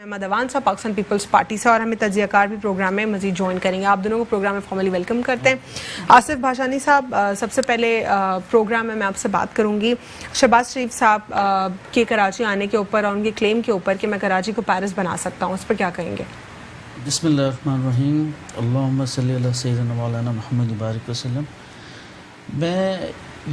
احمد اوان صاحب Pakistan Peoples party سے، اور ہمیں تجزیہ کار بھی پروگرام میں مزید جوائن کریں گے. آپ دونوں کو پروگرام میں فارملی ویلکم کرتے ہیں. آصف بھاشانی صاحب، سب سے پہلے پروگرام میں آپ سے بات کروں گی شہباز شریف صاحب کے کراچی آنے کے اوپر اور ان کے کلیم کے اوپر کہ میں کراچی کو پیرس بنا سکتا ہوں، اس پر کیا کہیں گے؟ بسم اللہ الرحمن الرحیم. اللہم صلی علی سیدنا مولانا محمد بارک وسلم. میں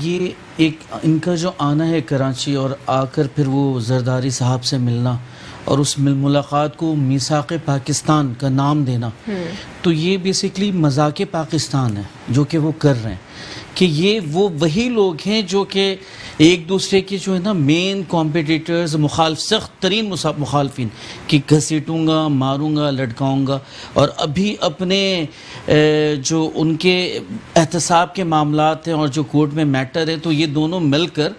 یہ ایک ان کا جو آنا ہے کراچی اور آ کر پھر وہ زرداری صاحب سے ملنا اور اس ملاقات کو میثاق پاکستان کا نام دینا، تو یہ بیسیکلی مذاق پاکستان ہے جو کہ وہ کر رہے ہیں، کہ یہ وہ وہی لوگ ہیں جو کہ ایک دوسرے کے جو ہے نا مین کمپیٹیٹرز، سخت ترین مخالفین، کہ گھسیٹوں گا، ماروں گا، لٹکاؤں گا. اور ابھی اپنے جو ان کے احتساب کے معاملات ہیں اور جو کورٹ میں میٹر ہے، تو یہ دونوں مل کر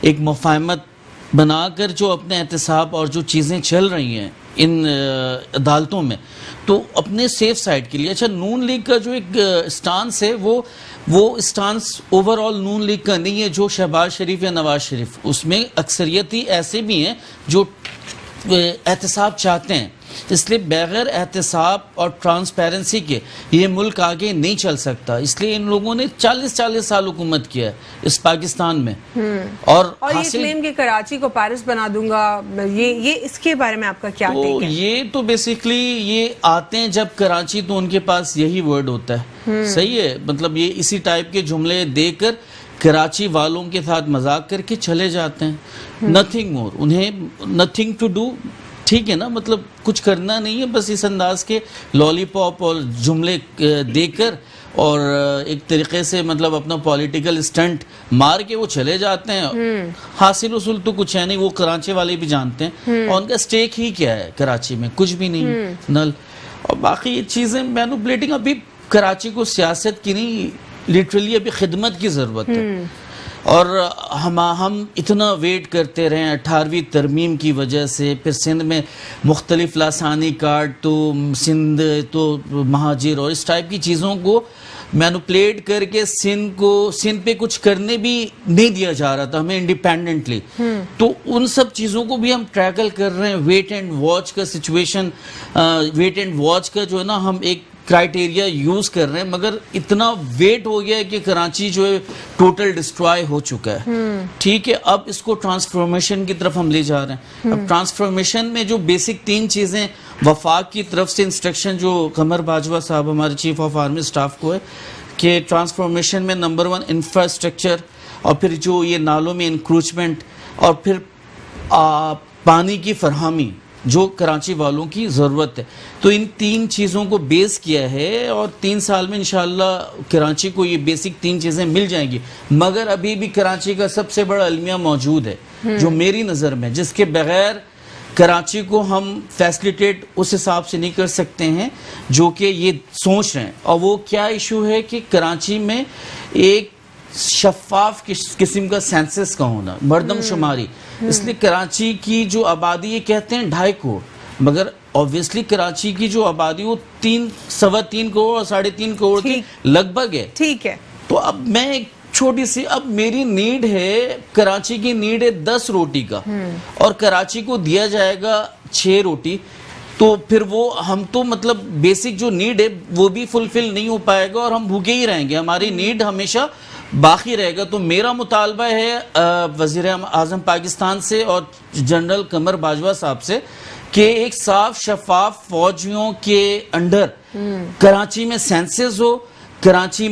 ایک مفاہمت بنا کر جو اپنے احتساب اور جو چیزیں چل رہی ہیں ان عدالتوں میں، تو اپنے سیف سائڈ کے لیے. اچھا، نون لیگ کا جو ایک اسٹانس ہے وہ اسٹانس اوور آل نون لیگ کا نہیں ہے جو شہباز شریف یا نواز شریف، اس میں اکثریتی ایسے بھی ہیں جو احتساب چاہتے ہیں. اس لیے بغیر احتساب اور ٹرانسپیرنسی کے یہ ملک آگے نہیں چل سکتا. اس لیے ان لوگوں نے 40 سال حکومت کیا ہے اس پاکستان میں. اور یہ کلیم کہ کراچی کو پیرس بنا دوں گا، یہ اس کے بارے میں آپ کا کیا ٹیک ہے؟ یہ تو بیسیکلی یہ آتے ہیں جب کراچی، تو ان کے پاس یہی ورڈ ہوتا ہے. صحیح ہے، مطلب یہ اسی ٹائپ کے جملے دے کر کراچی والوں کے ساتھ مذاق کر کے چلے جاتے ہیں. نتھنگ مور، انہیں نتھنگ ٹو ڈو. ٹھیک ہے نا، مطلب کچھ کرنا نہیں ہے، بس اس انداز کے لالی پاپ اور جملے دے کر اور ایک طریقے سے مطلب اپنا پولیٹیکل اسٹنٹ مار کے وہ چلے جاتے ہیں. حاصل اصول تو کچھ ہے نہیں، وہ کراچی والے بھی جانتے ہیں. اور ان کا اسٹیک ہی کیا ہے کراچی میں؟ کچھ بھی نہیں، نل. اور باقی یہ چیزیں مینوپلیٹنگ، ابھی کراچی کو سیاست کی نہیں، لٹرلی ابھی خدمت کی ضرورت ہے. اور ہم اتنا ویٹ کرتے رہے 18ویں ترمیم کی وجہ سے، پھر سندھ میں مختلف لاسانی کارڈ، تو سندھ تو مہاجر اور اس ٹائپ کی چیزوں کو مینوپلیٹ کر کے سندھ پہ کچھ کرنے بھی نہیں دیا جا رہا تھا ہمیں انڈیپینڈنٹلی. تو ان سب چیزوں کو بھی ہم ٹریکل کر رہے ہیں. ویٹ اینڈ واچ کا سچویشن، ویٹ اینڈ واچ کا جو ہے نا ہم ایک کرائٹیریا یوز کر رہے ہیں، مگر اتنا ویٹ ہو گیا ہے کہ کراچی جو ہے ٹوٹل ڈسٹرائے ہو چکا ہے. ٹھیک ہے، اب اس کو ٹرانسفارمیشن کی طرف ہم لے جا رہے ہیں. اب ٹرانسفارمیشن میں جو بیسک 3 چیزیں وفاق کی طرف سے انسٹرکشن جو قمر باجوہ صاحب ہمارے چیف آف آرمی اسٹاف کو ہے، کہ ٹرانسفارمیشن میں نمبر 1 انفراسٹرکچر، اور پھر جو یہ نالوں میں انکروچمنٹ، اور پھر پانی کی فراہمی جو کراچی والوں کی ضرورت ہے. تو ان 3 چیزوں کو بیس کیا ہے، اور 3 سال میں انشاءاللہ کراچی کو یہ بیسک 3 چیزیں مل جائیں گی. مگر ابھی بھی کراچی کا سب سے بڑا المیہ موجود ہے جو میری نظر میں، جس کے بغیر کراچی کو ہم فیسلیٹیٹ اس حساب سے نہیں کر سکتے ہیں جو کہ یہ سوچ رہے ہیں. اور وہ کیا ایشو ہے کہ کراچی میں ایک شفاف قسم کا سینسس کا ہونا، مردم شماری. اس لیے کراچی کی جو آبادی، یہ کہتے ہیں 2.5 کروڑ، مگر obviously کراچی کی جو آبادی وہ 3.25 کروڑ اور 3.5 کروڑ کے لگ بھگ ہے. ٹھیک ہے، تو اب میں ایک چھوٹی سی، اب میری نیڈ ہے، کراچی کی نیڈ ہے 10 روٹی کا، اور کراچی کو دیا جائے گا 6 روٹی. تو پھر وہ ہم تو مطلب بیسک جو نیڈ ہے وہ بھی فلفل نہیں ہو پائے گا، اور ہم بھوکے ہی رہیں گے. ہماری نیڈ ہمیشہ باقی رہے گا. تو میرا مطالبہ ہے وزیر اعظم پاکستان سے اور جنرل قمر باجوہ صاحب سے کہ ایک صاف شفاف فوجیوں کے انڈر کراچی میں سینسز ہو. کراچی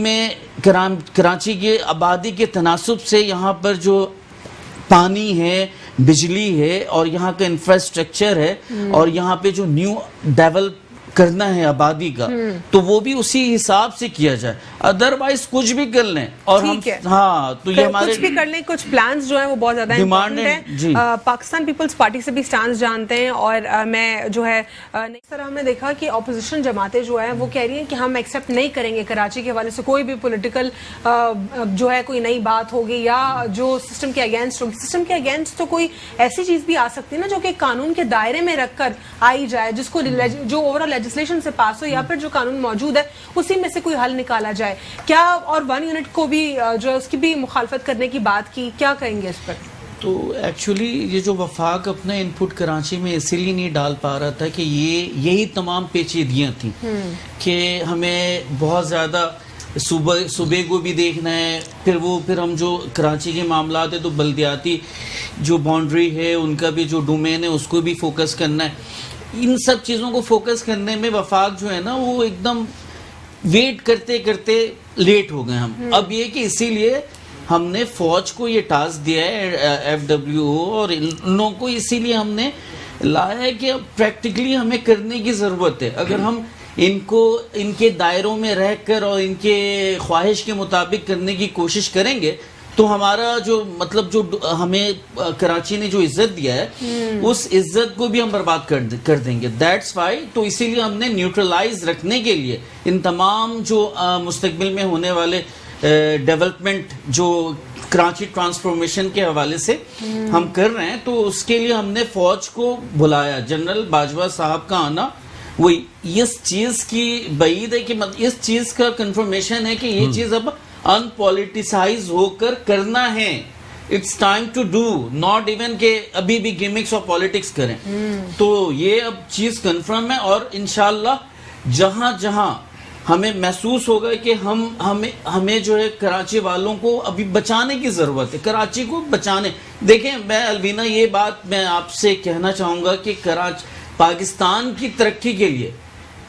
کے آبادی کے تناسب سے یہاں پر جو پانی ہے، بجلی ہے، اور یہاں کا انفراسٹرکچر ہے، اور یہاں پہ جو نیو ڈیولپ کرنا ہے آبادی کا، تو وہ بھی اسی حساب سے کیا جائے. ادروائز کچھ بھی کر لیں، اور ہم ہاں تو یہ ہمارے کچھ بھی کر لیں. کچھ پلانز جو ہیں وہ بہت زیادہ امپورٹنٹ ہیں. پاکستان پیپلز پارٹی سے بھی سٹانس جانتے ہیں، اور میں جو ہے اس طرح ہم نے دیکھا کہ اپوزیشن جماعتیں جو ہیں وہ کہہ رہی ہیں کہ ہم ایکسیپٹ نہیں کریں گے کراچی کے حوالے سے کوئی بھی پولیٹیکل جو ہے کوئی نئی بات ہوگی یا جو سسٹم کے اگینسٹ ہوگی. سسٹم کے اگینسٹ تو کوئی ایسی چیز بھی آ سکتی ہے نا جو کہ قانون کے دائرے میں رکھ کر آئی جائے، جس کو جو اوور آل لیجسلیشن سے پاس ہو، یا پھر جو قانون موجود ہے اسی میں سے کوئی حل نکالا جائے. کیا اور 1 یونٹ کو بھی جو اس کی بھی مخالفت کرنے کی بات کی، کیا کہیں گے اس پر؟ تو ایکچولی یہ جو وفاق اپنا ان پٹ کراچی میں اسی لیے نہیں ڈال پا رہا تھا کہ یہی تمام پیچیدگیاں تھیں کہ ہمیں بہت زیادہ صوبے کو بھی دیکھنا ہے، پھر ہم جو کراچی کے معاملات ہیں تو بلدیاتی جو باؤنڈری ہے ان کا بھی جو ڈومین ہے اس کو بھی فوکس کرنا ہے. ان سب چیزوں کو فوکس کرنے میں وفاق جو ہے نا وہ ایک دم ویٹ کرتے کرتے لیٹ ہو گئے ہم. اب یہ کہ اسی لیے ہم نے فوج کو یہ ٹاسک دیا ہے FWO اور ان لوگوں کو اسی لیے ہم نے لایا ہے کہ اب پریکٹیکلی ہمیں کرنے کی ضرورت ہے. اگر ہم ان کو ان کے دائروں میں رہ کر اور ان کے خواہش کے مطابق کرنے کی کوشش کریں گے تو ہمارا جو مطلب جو ہمیں کراچی نے جو عزت دیا ہے اس عزت کو بھی ہم برباد کر دیں گے. دیٹس وائی تو اسی لیے ہم نے نیوٹرلائز رکھنے کے لیے ان تمام جو مستقبل میں ہونے والے ڈیولپمنٹ جو کراچی ٹرانسفارمیشن کے حوالے سے ہم کر رہے ہیں تو اس کے لیے ہم نے فوج کو بلایا. جنرل باجوہ صاحب کا آنا وہ اس چیز کی بعید ہے کہ اس چیز کا کنفرمیشن ہے کہ یہ چیز اب ان پولیٹیسائز ہو کر کرنا ہے. It's time to do not even کہ ابھی بھی گیمکس اور پالیٹکس کریں. تو یہ اب چیز کنفرم ہے اور انشاءاللہ جہاں جہاں ہمیں محسوس ہوگا کہ ہمیں جو ہے کراچی والوں کو ابھی بچانے کی ضرورت ہے، کراچی کو بچانے. دیکھیں میں الوینا یہ بات میں آپ سے کہنا چاہوں گا کہ پاکستان کی ترقی کے لیے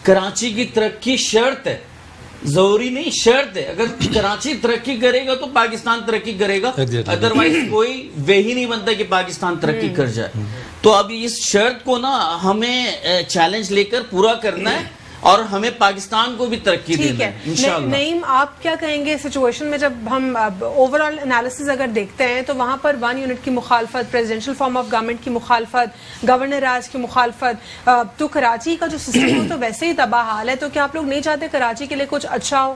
کراچی کی ترقی شرط ہے، ضروری نہیں شرط ہے. اگر کراچی ترقی کرے گا تو پاکستان ترقی کرے گا، ادروائز کوئی وے ہی نہیں بنتا کہ پاکستان ترقی کر جائے. تو اب اس شرط کو نا ہمیں چیلنج لے کر پورا کرنا ہے اور ہمیں پاکستان کو بھی ترقی دینا ہے انشاءاللہ. نعیم آپ کیا کہیں گے سچویشن میں جب ہم اوور آل انالیسز اگر دیکھتے ہیں تو وہاں پر 1 یونٹ کی مخالفت، پریزیڈنشل فارم آف گورنمنٹ کی مخالفت، گورنر راج کی مخالفت، تو کراچی کا جو سسٹم ہو تو ویسے ہی تباہ حال ہے. تو کیا آپ لوگ نہیں چاہتے کراچی کے لیے کچھ اچھا ہو؟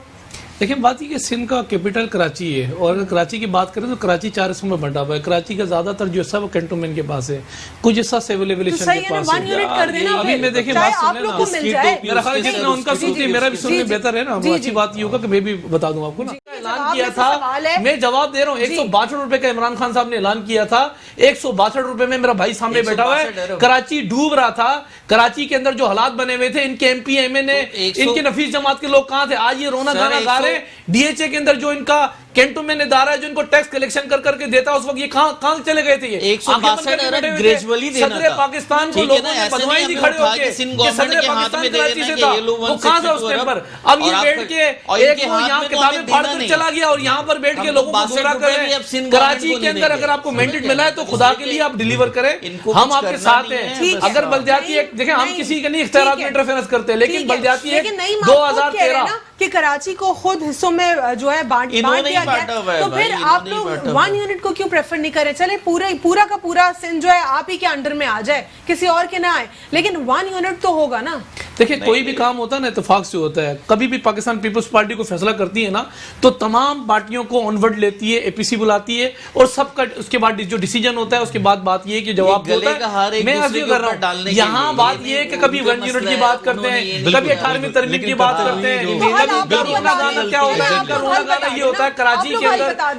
لیکن بات یہ کہ سندھ کا کیپٹل کراچی ہے اور اگر کراچی کی بات کریں تو کراچی 4 حصوں میں بنٹا ہوا ہے. کراچی کا زیادہ تر جو حصہ وہ کنٹونمنٹ کے پاس ہے، کچھ حصہ سول ایویلیشن کے پاس ہے. ابھی میں دیکھیں بات سن لینا، میرا خیال ہے جتنا ان کا سنتے میرا بھی سننے بہتر ہے نا. وہ اچھی بات یہ ہوگا کہ میں بھی بتا دوں آپ کو نا. اعلان کیا تھا، میں جواب دے رہا ہوں، 162 روپے کا عمران خان صاحب نے اعلان کیا تھا. 162 روپے میں میرا بھائی سامنے بیٹھا ہوا ہے. کراچی ڈوب رہا تھا. کراچی کے اندر جو حالات بنے ہوئے تھے، ان کے MP MN ان کے نفیس جماعت کے لوگ کہاں تھے؟ آج یہ رونا گانا گا رہے ہیں. DHA کے اندر جو ان کا کینٹونمنٹ ادارہ ہے جو ان کو ٹیکس کلیکشن کر کے دیتا اس وقت یہ کہاں چلے گئے تھے؟ یہ 162 ارب گریجولی دینا تھا. صدر پاکستان کو لوگوں نے بدوائیں دی کھڑے ہو کے کہ صدر پاکستان کراچی سے تھا، وہ کہاں تھا اس ٹائم پر؟ اب یہ بیٹھ کے ایک وہ یہاں کتابیں پھاڑ کر چلا گیا اور یہاں پر بیٹھ کے لوگوں کو گمراہ کر رہے ہیں. کراچی کے اندر اگر آپ کو مینڈیٹ ملا ہے تو خدا کے لیے آپ ڈیلیور کریں، ہم آپ کے ساتھ ہیں. اگر بلدیاتی ایک دیکھیں، ہم کسی کے نہیں اختیارات میں انٹرفیئرنس کرتے، لیکن بلدیاتی ایک 2013 کہ کراچی کو خود حصوں میں جو ہے بانٹ دیا گیا، تو پھر آپ لوگ 1 یونٹ کو کیوں پریفر نہیں کریں؟ چلے پورا کا پورا سندھ جو ہے آپ ہی کے انڈر میں آ جائے، کسی اور کے نہ آئے، لیکن 1 یونٹ تو ہوگا نا. دیکھیں کوئی بھی کام ہوتا ہے نا اتفاق سے ہوتا ہے. کبھی بھی پاکستان پیپلز پارٹی کو فیصلہ کرتی ہے نا تو تمام پارٹیوں کو آنورڈ لیتی ہے، APC بلاتی ہے اور سب کا اس کے بعد جو ڈیسیجن ہوتا ہے اس کے بعد بات یہ ہے کہ جواب ہوتا ہے. میں عرض کر رہا ہوں یہاں بات یہ ہے کہ کبھی 1 یونٹ کی بات کرتے ہیں، کبھی 18ویں ترمیم کی بات کرتے ہیں. رونا گانا کیا ہوتا ہے؟ ان کا رونا گانا یہ ہوتا ہے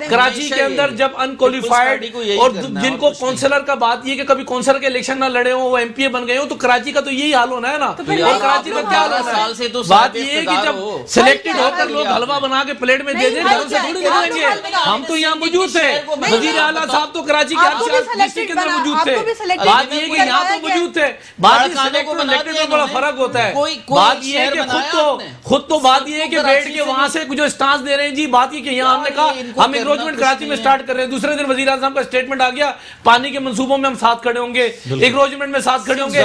کراچی کے اندر جب انکوالیفائڈ اور جن کو کونسلر کا بات یہ کہ کبھی کونسلر کے الیکشن نہ لڑے ہوں، وہ MPA بن گئے ہوں، تو کراچی کا تو یہی حال ہونا ہے نا. کراچی کا کیا ہونا ہے؟ بات یہ ہے کہ جب سلیکٹڈ ہو کر لوگ حلوہ بنا کے پلیٹ میں دے دیں گھروں سے تھوڑی دے دیں گے. ہم تو یہاں موجود تھے، وزیر اعلیٰ صاحب تو کراچی کے ڈسٹرکٹ کے اندر موجود تھے. بات یہ ہے کہ یہاں تو موجود تھے. بات سلیکٹڈ الیکٹڈ میں بڑا فرق ہوتا ہے. بات یہ ہے کہ خود تو بات یہ ہے کہ بیٹھ کے وہاں سے جو اسٹانس دے رہے ہیں جی. بات یہ کہ یہاں ہم نے کہا ہم انکروچمنٹ کراچی میں سٹارٹ کر رہے ہیں. دوسرے دن وزیر اعظم کا اسٹیٹمنٹ آ گیا پانی کے منصوبوں میں ہم ساتھ کھڑے ہوں گے، انکروچمنٹ میں ساتھ کھڑے ہوں گے.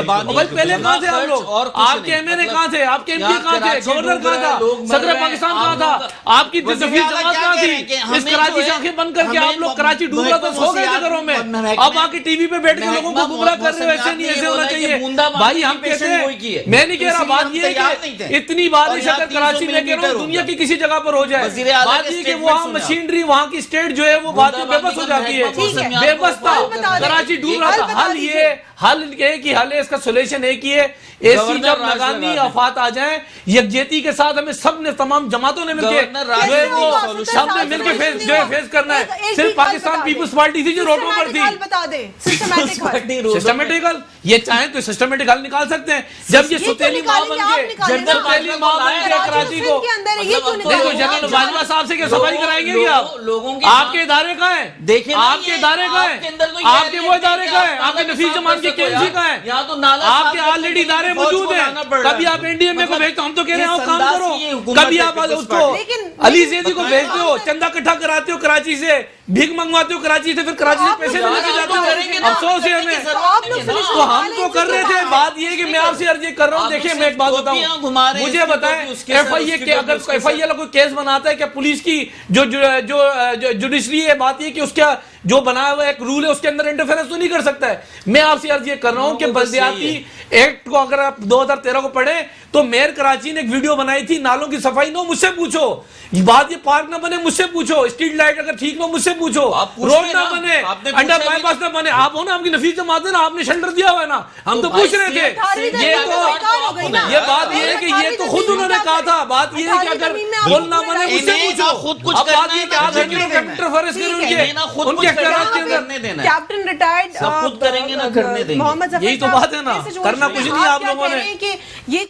پہلے کہاں تھے آپ لوگ؟ آپ کے MLA کہاں تھے؟ آپ کے MP کہاں تھے؟ گورنر کہاں تھا؟ صدر پاکستان کہاں تھا؟ آپ کی دفیع جماعت کہاں تھی؟ اس کراچی سے آنکھیں بند کر کے آپ لوگ کراچی ڈوب رہا تھا سو گئے تھے گھروں میں. اب آ کے ٹی وی پہ بیٹھ کے لوگوں کو گمراہ کر رہے ہو. ایسے نہیں، ایسے ہونا چاہیے بھائی. ہم کہتے ہیں، میں نہیں کہہ رہا، بات یہ ہے کہ اتنی بارش اگر کراچی میں کہہ رہا ہوں دنیا کی کسی جگہ پر ہو جائے، بات یہ کہ وہاں مشینری وہاں کی اسٹیٹ جو ہے وہ بات میں بے بس ہو جاتی ہے. بے بس تھا، کراچی ڈوب رہا تھا. حل ایک ہی حل ہے، اس کا سولوشن ایک ہی ہے، اے سی جب لگانی آفات آ جائیں یکجہتی کے ساتھ ہمیں سب نے تمام جماعتوں نے مل کے سب نے مل کے فیس کرنا ہے. صرف پاکستان پیپلز پارٹی تھی جو روڈوں پر تھی. بتا دیں سسٹمیٹیکل یہ چاہیں تو سسٹمیٹک حل نکال سکتے ہیں. جب یہ ستیلی ماں بن کے کراچی کو دیکھو جنرل باجوہ صاحب سے کیا صفائی کرائیں گے کیا آپ کے ادارے کا ہے؟ دیکھیں آپ کے ادارے کا ہے، آپ کے وہ ادارے کا ہے، آپ کے نفیس جمان کے کیمسی کا ہے، آپ کے آلریڈی ادارے موجود ہیں. کبھی آپ این ڈی ایم اے کو بھیجتے ہو، ہم تو کہہ رہے ہیں آپ کام کرو. کبھی آپ اس کو علی زیدی کو بھیجتے ہو، چندہ اکٹھا کراتے ہو کراچی سے، بھیک منگواتے ہو کراچی سے، پھر کراچی سے پیسے لے کے جاتے ہو. افسوس ہے ہمیں، تو ہم تو کر رہے تھے. بات یہ ہے کہ میں آپ سے عرض کر رہا ہوں، دیکھیں میں ایک بات بتاؤں، مجھے بتائیں ایف آئی اے اگر ایف آئی اے کوئی کیس بناتا ہے کہ پولیس کی جو جوڈیشری ہے، بات یہ کہ اس کا جو بنا ہوا ایک رول ہے اس کے اندر انٹرفیرنس تو نہیں کر سکتا ہے. میں آپ سے عرض یہ کر رہا ہوں کہ بلدیاتی ایکٹ کو اگر آپ 2013 کو پڑھیں تو میئر کراچی نے ایک ویڈیو بنائی تھی نالوں کی صفائی نہ، مجھ سے پوچھو. بات یہ پارک نہ بنے مجھ سے پوچھو، اسٹریٹ لائٹ اگر ٹھیک نہ مجھ سے پوچھو، روڈ نہ بنے، انڈر بائی پاس نہ بنے. آپ ہو نا آپ کی نفیس جماعت ہے نا، آپ نے شیلٹر دیا ہوا ہے نا، ہم تو پوچھ رہے تھے. یہ بات یہ ہے کہ یہ تو خود انہوں نے کہا تھا. بات یہ ہے کہ اگر بول نہ بنے مجھ سے پوچھو. اب بات یہ کہ آپ انٹرفیئرنس کریں ان کے اختیارات کے اندر. کیپٹن ریٹائرڈ سب خود کریں گے نا، کرنے دیں گے. محمد ظفر یہی تو بات ہے نا، کرنا کچھ نہیں آپ لوگوں نے. کہ یہ